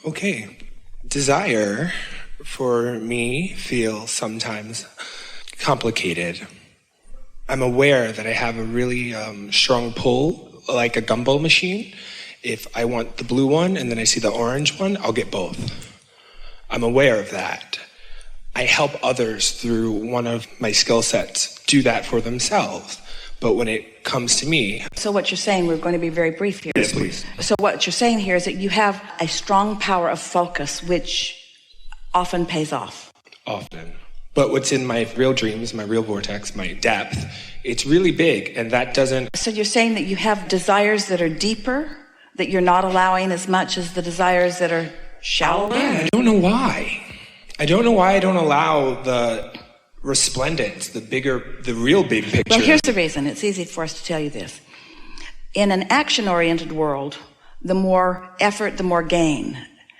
Okay. Desire, for me, feels sometimes complicated. I'm aware that I have a really strong pull, like a gumball machine. If I want the blue one and then I see the orange one, I'll get both. I'm aware of that. I help others through one of my skill sets do that for themselves. But when it comes to me... So what you're saying, we're going to be very brief here. Yes, please. So what you're saying here is that you have a strong power of focus, which often pays off. Often. But what's in my real dreams, my real vortex, my depth, it's really big, and that doesn't... So you're saying that you have desires that are deeper, that you're not allowing as much as the desires that are shallower? Yeah, I don't know why. I don't know why I don't allow the resplendence, the real big picture. Well, here's the reason. It's easy for us to tell you this. In an action-oriented world, the more effort, the more gain.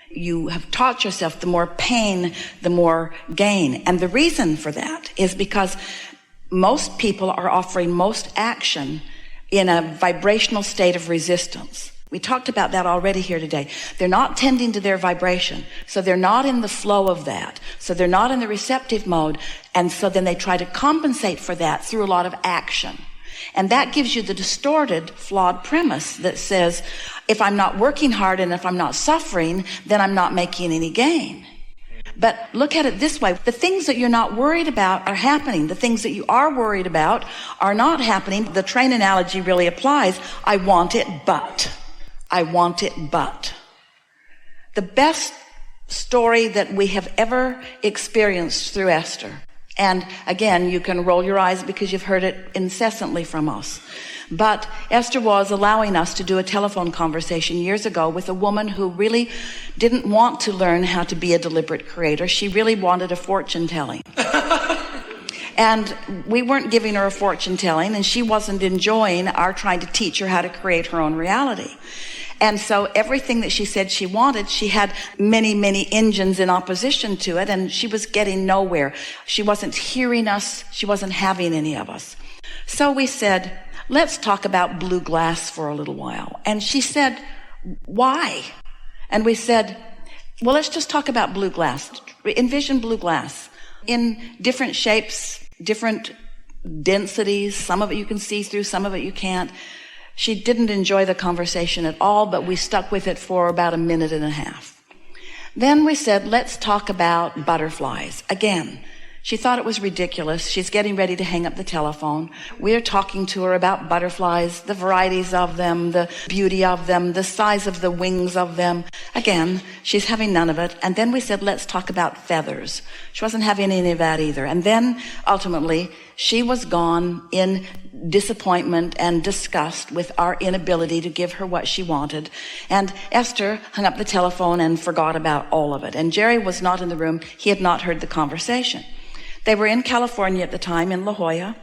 You have taught yourself the more pain, the more gain. And the reason for that is because most people are offering most action in a vibrational state of resistance. We talked about that already here today. They're not tending to their vibration, so they're not in the flow of that. So they're not in the receptive mode, and so then they try to compensate for that through a lot of action. And that gives you the distorted, flawed premise that says, if I'm not working hard and if I'm not suffering, then I'm not making any gain. But look at it this way. The things that you're not worried about are happening. The things that you are worried about are not happening. The train analogy really applies. I want it, but. I want it, but. The best story that we have ever experienced through Esther, and again, you can roll your eyes because you've heard it incessantly from us, but Esther was allowing us to do a telephone conversation years ago with a woman who really didn't want to learn how to be a deliberate creator. She really wanted a fortune telling. And we weren't giving her a fortune telling, and she wasn't enjoying our trying to teach her how to create her own reality. And so everything that she said she wanted, she had many, many engines in opposition to it, and she was getting nowhere. She wasn't hearing us. She wasn't having any of us. So we said, let's talk about blue glass for a little while. And she said, why? And we said, well, let's just talk about blue glass. Envision blue glass in different shapes, different densities. Some of it you can see through, some of it you can't. She didn't enjoy the conversation at all, but we stuck with it for about a minute and a half. Then we said, let's talk about butterflies. Again, she thought it was ridiculous. She's getting ready to hang up the telephone. We're talking to her about butterflies, the varieties of them, the beauty of them, the size of the wings of them. Again, she's having none of it. And then we said, let's talk about feathers. She wasn't having any of that either. And then ultimately, she was gone in disappointment and disgust with our inability to give her what she wanted. And Esther hung up the telephone and forgot about all of it. And Jerry was not in the room. He had not heard the conversation. They were in California at the time, in La Jolla,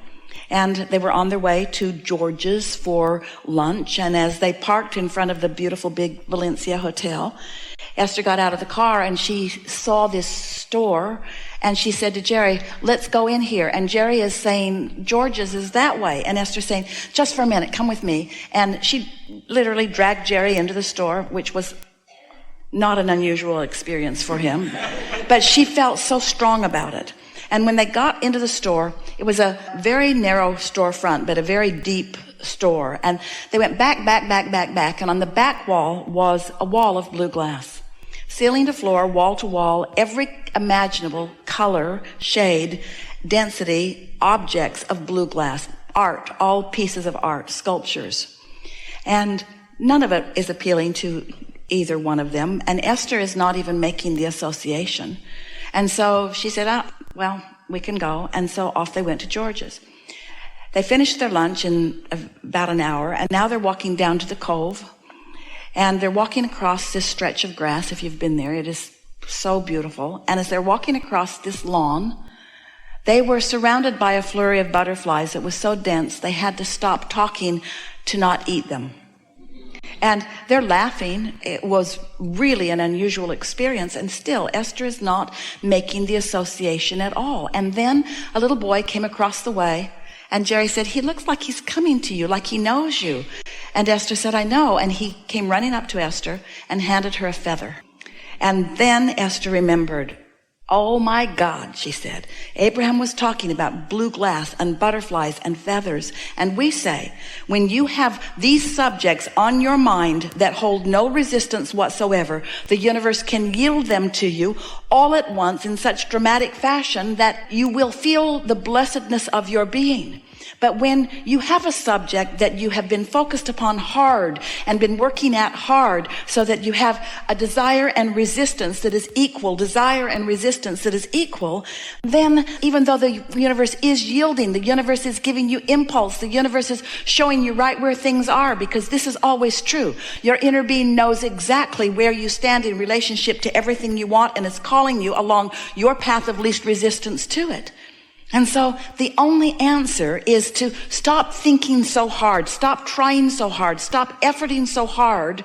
and they were on their way to George's for lunch. And as they parked in front of the beautiful big Valencia hotel, Esther got out of the car and she saw this store, and she said to Jerry, let's go in here. And Jerry is saying, George's is that way. And Esther's saying, just for a minute, come with me. And she literally dragged Jerry into the store, which was not an unusual experience for him. But she felt so strong about it. And when they got into the store, it was a very narrow storefront, but a very deep store. And they went back. And on the back wall was a wall of blue glass. Ceiling to floor, wall to wall, every imaginable color, shade, density, objects of blue glass, art, all pieces of art, sculptures. And none of it is appealing to either one of them. And Esther is not even making the association. And so she said, well, we can go. And so off they went to George's. They finished their lunch in about an hour, and now they're walking down to the cove. And they're walking across this stretch of grass. If you've been there, it is so beautiful. And as they're walking across this lawn, they were surrounded by a flurry of butterflies that was so dense they had to stop talking to not eat them. And they're laughing. It was really an unusual experience. And still, Esther is not making the association at all. And then a little boy came across the way, and Jerry said, he looks like he's coming to you, like he knows you. And Esther said, I know. And he came running up to Esther and handed her a feather. And then Esther remembered. Oh my God, she said. Abraham was talking about blue glass and butterflies and feathers. And we say, when you have these subjects on your mind that hold no resistance whatsoever, the universe can yield them to you all at once in such dramatic fashion that you will feel the blessedness of your being. But when you have a subject that you have been focused upon hard and been working at hard so that you have a desire and resistance that is equal, then even though the universe is yielding, the universe is giving you impulse, the universe is showing you right where things are, because this is always true. Your inner being knows exactly where you stand in relationship to everything you want and is calling you along your path of least resistance to it. And so the only answer is to stop thinking so hard, stop trying so hard, stop efforting so hard,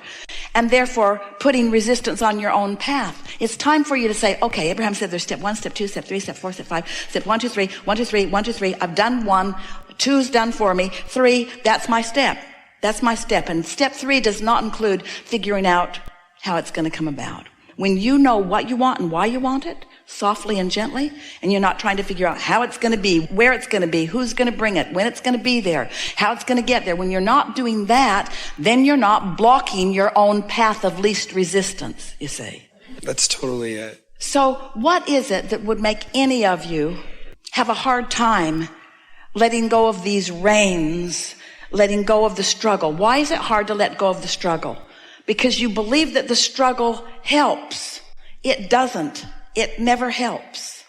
and therefore putting resistance on your own path. It's time for you to say, okay, Abraham said there's step 1, step 2, step 3, step 4, step 5, step 1, 2, 3, 1, 2, 3, 1, 2, 3. I've done 1, 2's done for me, 3, that's my step. That's my step. And step 3 does not include figuring out how it's going to come about. When you know what you want and why you want it, softly and gently, and you're not trying to figure out how it's going to be, where it's going to be, who's going to bring it, when it's going to be there, how it's going to get there. When you're not doing that, then you're not blocking your own path of least resistance, you see. That's totally it. So what is it that would make any of you have a hard time letting go of these reins, letting go of the struggle? Why is it hard to let go of the struggle? Because you believe that the struggle helps. It doesn't. It never helps.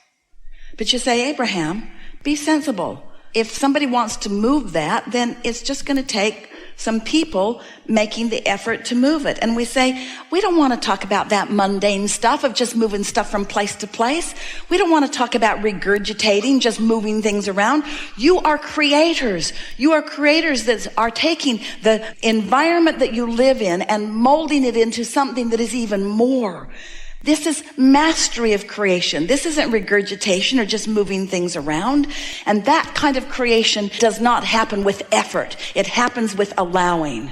But you say, Abraham, be sensible. If somebody wants to move that, then it's just going to take some people making the effort to move it. And we say, we don't want to talk about that mundane stuff of just moving stuff from place to place. We don't want to talk about regurgitating, just moving things around. You are creators. You are creators that are taking the environment that you live in and molding it into something that is even more. This is mastery of creation. This isn't regurgitation or just moving things around. And that kind of creation does not happen with effort. It happens with allowing.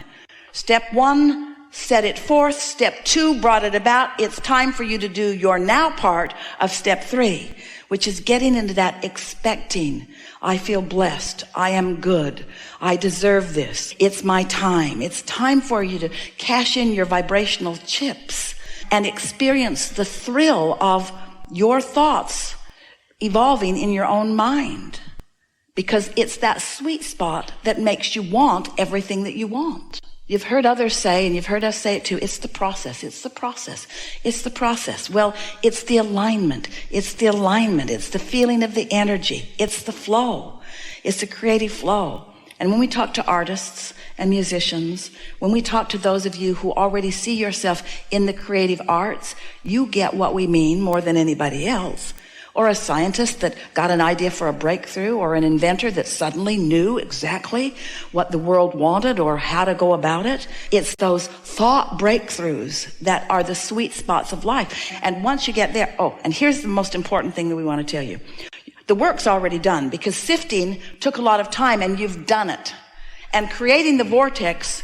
Step 1, set it forth. Step 2, brought it about. It's time for you to do your now part of step 3, which is getting into that expecting. I feel blessed. I am good. I deserve this. It's my time. It's time for you to cash in your vibrational chips and experience the thrill of your thoughts evolving in your own mind. Because it's that sweet spot that makes you want everything that you want. You've heard others say, and you've heard us say it too, it's the process, it's the process, it's the process. Well, it's the alignment, it's the alignment, it's the feeling of the energy, it's the flow, it's the creative flow. And when we talk to artists and musicians, when we talk to those of you who already see yourself in the creative arts, you get what we mean more than anybody else. Or a scientist that got an idea for a breakthrough, or an inventor that suddenly knew exactly what the world wanted or how to go about it. It's those thought breakthroughs that are the sweet spots of life. And once you get there, and here's the most important thing that we want to tell you. The work's already done, because sifting took a lot of time, and you've done it. And creating the vortex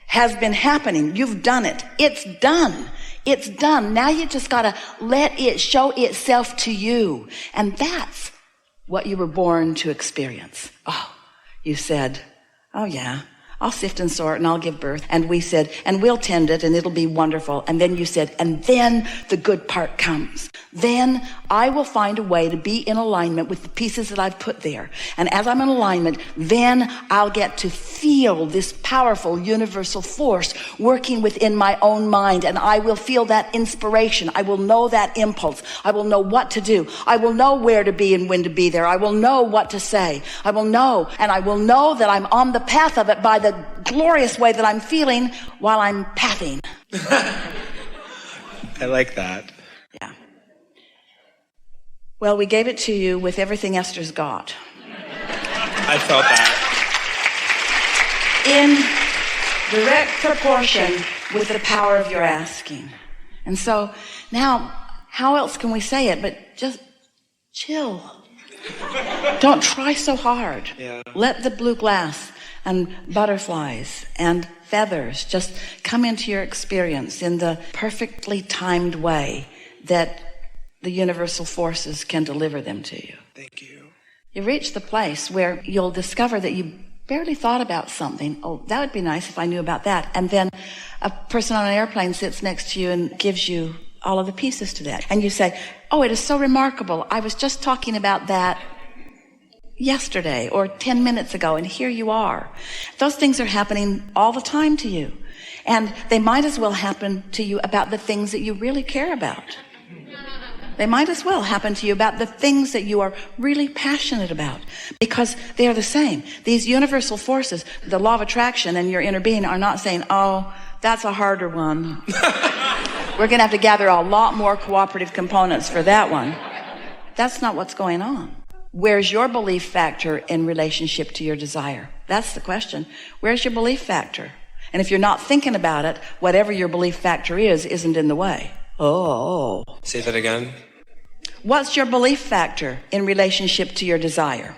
has been happening. You've done it. It's done. It's done. Now you just got to let it show itself to you. And that's what you were born to experience. You said, yeah, I'll sift and sort and I'll give birth. And we said, and we'll tend it and it'll be wonderful. And then you said, and then the good part comes. Then I will find a way to be in alignment with the pieces that I've put there. And as I'm in alignment, then I'll get to feel this powerful universal force working within my own mind. And I will feel that inspiration. I will know that impulse. I will know what to do. I will know where to be and when to be there. I will know what to say. I will know, and I will know that I'm on the path of it by the glorious way that I'm feeling while I'm pathing. I like that. Yeah. Well, we gave it to you with everything Esther's got. I felt that. In direct proportion with the power of your asking. And so now, how else can we say it but just chill. Don't try so hard. Yeah. Let the blue glass and butterflies and feathers just come into your experience in the perfectly timed way that the universal forces can deliver them to you. Thank you. You reach the place where you'll discover that you barely thought about something. Oh, that would be nice if I knew about that. And then a person on an airplane sits next to you and gives you all of the pieces to that. And you say, oh, it is so remarkable. I was just talking about that yesterday or 10 minutes ago, and here you are. Those things are happening all the time to you. And they might as well happen to you about the things that you really care about. They might as well happen to you about the things that you are really passionate about, because they are the same. These universal forces, the law of attraction and your inner being, are not saying, oh, that's a harder one. We're going to have to gather a lot more cooperative components for that one. That's not what's going on. Where's your belief factor in relationship to your desire? That's the question. Where's your belief factor? And if you're not thinking about it, whatever your belief factor is, isn't in the way. Oh. Say that again. What's your belief factor in relationship to your desire?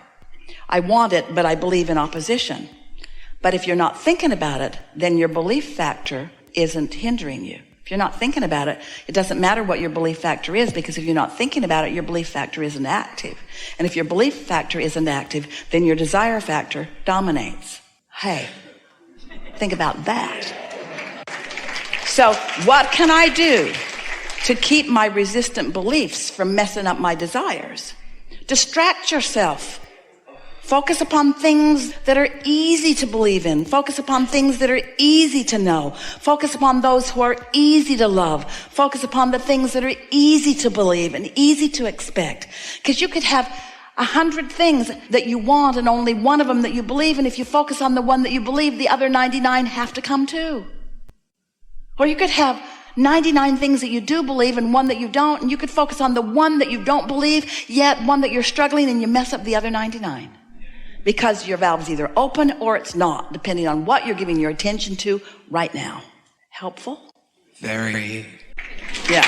I want it, but I believe in opposition. But if you're not thinking about it, then your belief factor isn't hindering you. If you're not thinking about it, it doesn't matter what your belief factor is, because if you're not thinking about it, your belief factor isn't active. And if your belief factor isn't active, then your desire factor dominates. Hey, think about that. So what can I do to keep my resistant beliefs from messing up my desires? Distract yourself. Focus upon things that are easy to believe in. Focus upon things that are easy to know. Focus upon those who are easy to love. Focus upon the things that are easy to believe and easy to expect. Because you could have 100 things that you want and only one of them that you believe. And if you focus on the one that you believe, the other 99 have to come too. Or you could have 99 things that you do believe and one that you don't. And you could focus on the one that you don't believe, yet one that you're struggling, and you mess up the other 99. Because your valve is either open or it's not, depending on what you're giving your attention to right now. Helpful? Very. Yeah.